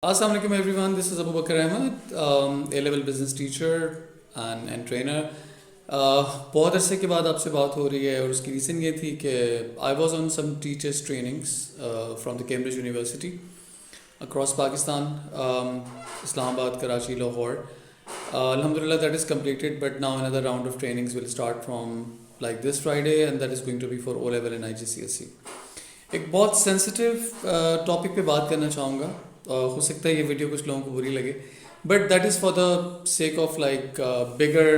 Assalamu alaikum everyone, this is Abu Bakr Ahmed, A-level business teacher and trainer. बहुत अरसे के बाद आपसे बात हो रही है और उसकी रीज़न ये थी कि I was on some teachers trainings from the Cambridge university across Pakistan, Islamabad, Karachi, Lahore. Alhamdulillah, that is completed, but now another round of trainings will start from like this Friday, and that is going to be for O level and IGCSE. एक बहुत sensitive topic पे बात करना चाहूँगा. हो सकता है ये वीडियो कुछ लोगों को बुरी लगे, but that is for the sake of like bigger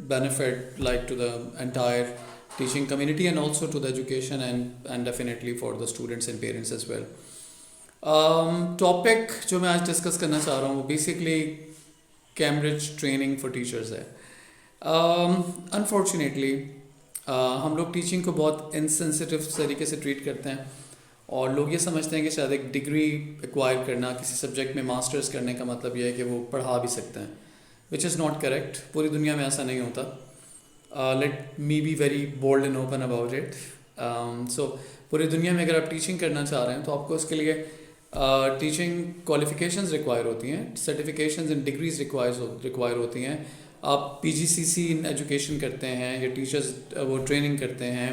benefit like to the entire teaching community and also to the education and definitely for the students and parents as well. Topic जो मैं आज discuss करना चाह रहा हूँ वो basically Cambridge training for teachers है. Unfortunately हम लोग टीचिंग को बहुत इनसेंसिटिव तरीके से ट्रीट करते हैं और लोग ये समझते हैं कि शायद एक डिग्री एक्वायर करना, किसी सब्जेक्ट में मास्टर्स करने का मतलब ये है कि वो पढ़ा भी सकते हैं, विच इज़ नॉट करेक्ट. पूरी दुनिया में ऐसा नहीं होता. Let me be very bold and open about it. So पूरी दुनिया में अगर आप टीचिंग करना चाह रहे हैं तो आपको उसके लिए टीचिंग क्वालिफिकेशंस रिक्वायर होती हैं, सर्टिफिकेशंस एंड डिग्रीज रिक्वायर होती हैं. आप PGCC इन एजुकेशन करते हैं या टीचर्स वो ट्रेनिंग करते हैं,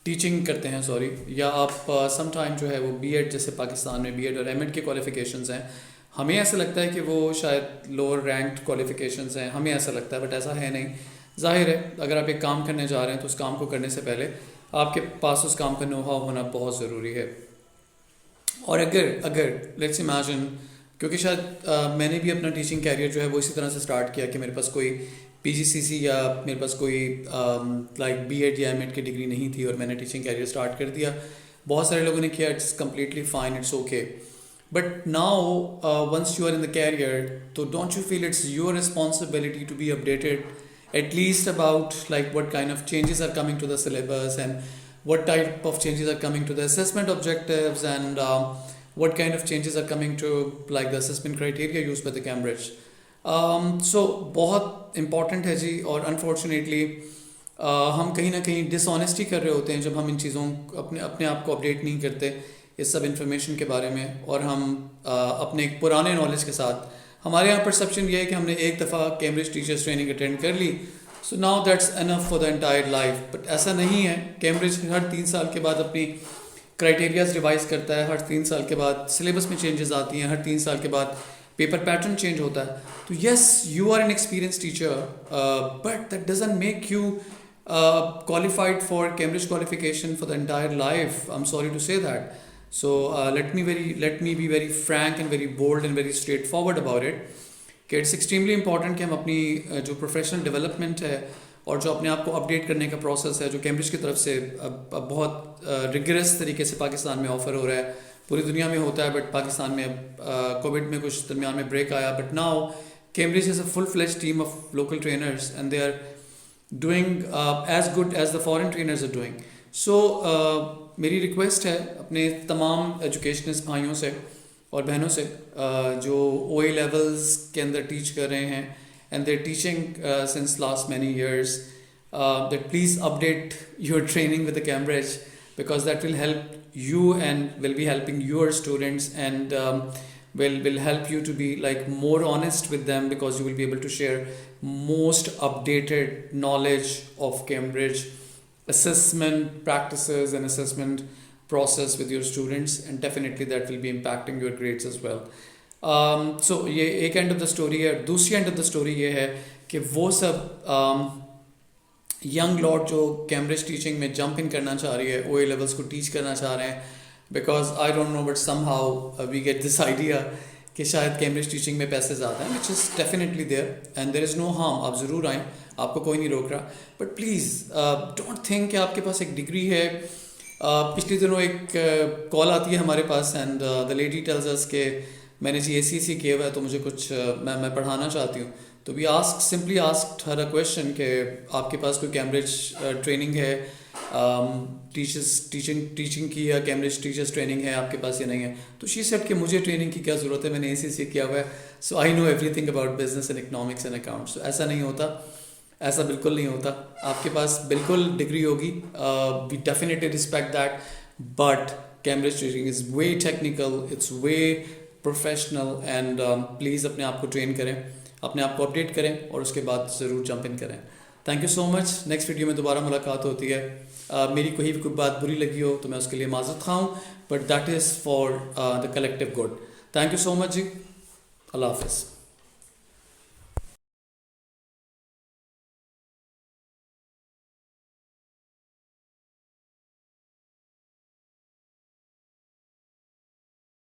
टीचिंग करते हैं सॉरी, या आप सम टाइम जो है वो B.Ed, जैसे पाकिस्तान में B.Ed और M.Ed के क्वालिफिकेशंस हैं. हमें ऐसा लगता है कि वो शायद लोअर रैंक्ड क्वालिफिकेशंस हैं, हमें ऐसा लगता है, बट ऐसा है नहीं. जाहिर है अगर आप एक काम करने जा रहे हैं तो उस काम को करने से पहले आपके पास उस काम का नो हाउ होना बहुत ज़रूरी है. और अगर लेट्स इमेजिन, क्योंकि शायद मैंने भी अपना टीचिंग कैरियर जो है वो इसी तरह से स्टार्ट किया कि मेरे पास कोई PGCC या मेरे पास कोई लाइक B.Ed या M.Ed की डिग्री नहीं थी और मैंने टीचिंग कैरियर स्टार्ट कर दिया. बहुत सारे लोगों ने किया, it's completely fine, it's okay. But now once you are in the career, तो don't you feel it's your responsibility to be updated at least about like what kind of changes are coming to the syllabus and what type of changes are coming to the assessment objectives and what kind of changes are coming to like the assessment criteria used by the Cambridge. So बहुत important है जी. और unfortunately हम कहीं ना कहीं dishonesty कर रहे होते हैं जब हम इन चीज़ों अपने आप को अपडेट नहीं करते इस सब इंफॉर्मेशन के बारे में, और हम अपने एक पुराने नॉलेज के साथ, हमारे यहाँ परसेप्शन ये है कि हमने एक दफ़ा कैम्ब्रिज टीचर्स ट्रेनिंग अटेंड कर ली, so now that's enough for the entire life. But ऐसा नहीं है. कैम्ब्रिज हर 3 साल के बाद अपनी क्राइटेरियाज रिवाइज करता है, हर 3 साल के बाद सिलेबस में चेंजेस आती हैं, हर 3 साल के बाद पेपर पैटर्न चेंज होता है. तो yes, you are an experience teacher, but that doesn't make you qualified for Cambridge qualification for the entire life. I'm sorry to say that. So let me be very frank and very bold and very straightforward about it. कि it's extremely important कि हम अपनी जो professional development है और जो अपने आप को अपडेट करने का प्रोसेस है, जो कैम्ब्रिज की तरफ से अब बहुत रिगरस तरीके से पाकिस्तान में ऑफर हो रहा है. पूरी दुनिया में होता है, बट पाकिस्तान में अब कोविड में कुछ दरमियान में ब्रेक आया, but now Cambridge is a full fledge team of local trainers and they are doing as good as the foreign trainers are doing. So मेरी रिक्वेस्ट है अपने तमाम एजुकेशनिस्ट भाइयों से और बहनों से जो OA levels के अंदर टीच कर रहे हैं and they're teaching since last many years, that please update your training with the Cambridge, because that will help you and will be helping your students and will help you to be like more honest with them, because you will be able to share most updated knowledge of Cambridge assessment practices and assessment process with your students, and definitely that will be impacting your grades as well. So ये एक end of the story है. दूसरी end of the story ये है कि वो सब young lot जो कैम्ब्रिज टीचिंग में जंप इन करना चाह रही है, OA लेवल्स को टीच करना चाह रहे हैं, because I don't know but somehow we get this idea कि शायद कैम्ब्रिज टीचिंग में पैसे ज़्यादा हैं, which is definitely there and there is no harm. आप ज़रूर आएँ, आपको कोई नहीं रोक रहा, बट प्लीज़ डोंट थिंक कि आपके पास एक डिग्री है. पिछले दिनों एक कॉल आती है हमारे पास and the lady tells us के मैंने जी ACC किया हुआ है तो मुझे कुछ मैं पढ़ाना चाहती हूँ. तो we simply asked her a question कि आपके पास कोई कैम्ब्रिज ट्रेनिंग है, टीचिंग की या कैम्ब्रिज टीचर्स ट्रेनिंग है आपके पास या नहीं है. तो शी सेड कि मुझे ट्रेनिंग की क्या ज़रूरत है, मैंने ACC किया हुआ है, so I know everything about business and economics and accounts. तो ऐसा नहीं होता, ऐसा बिल्कुल नहीं होता. आपके पास बिल्कुल डिग्री होगी, we definitely respect that, but Cambridge training is way technical, it's way professional and please अपने आप को ट्रेन करें, अपने आप को अपडेट करें और उसके बाद ज़रूर जंप इन करें। Thank you so much. Next video में दोबारा मुलाकात होती है। मेरी कोई भी कोई बात बुरी लगी हो तो मैं उसके लिए माज़रत खाऊं, but that is for the collective good. Thank you so much जी। अल्लाह हाफ़िज़।